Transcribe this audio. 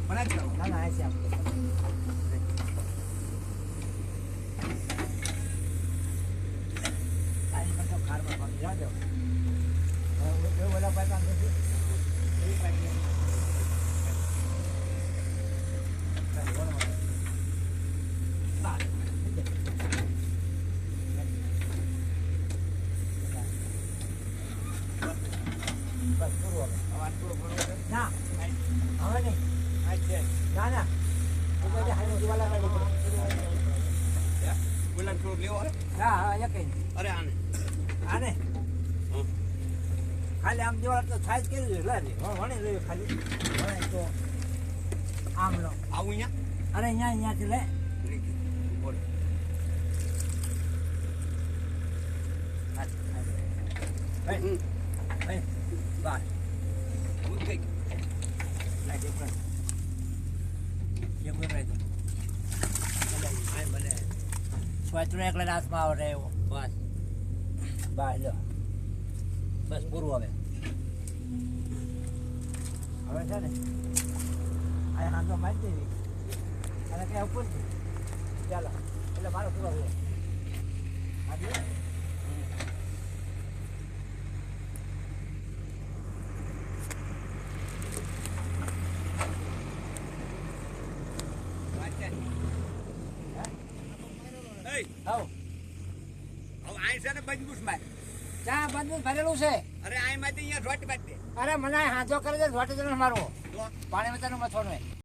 પણ જ કરો ના ના આ છે આપણે આઈ પણ તો ખારમાં પાણી જા દો એ ઓલા પાઇપ આમ છે એ પાઇપ ના હવે નહીં ના ના બોલા થોડું લેવો અરે હા હા એક અરે આને આને ખાલી આમ જેવા તો સાઈઝ કરી લે વણી લે ખાલી વણે તો આમ લો આવું અહીંયા અરે અહીંયાથી લે બોલ બાર હું કઈ લાગે પણ જે કોઈ રહે તો આય ભલે સ્વાતરો એકલા રાસમાં આવે એવો બસ બાર લો બસ પૂરું હવે હવે છે ને આ હાથો મારી દેવી અને કઈ ઉપર ચાલો એટલે મારો પૂરો થયો આજે આવ હવે આય છે ને બંજબુસ માં ચા બંધ ભરેલું છે અરે આય માંથી અહીંયા રોટ બાંધ દે અરે મને હાથો કરે છે રોટી જણ મારવો તો પાણી મચાનું મથવાનું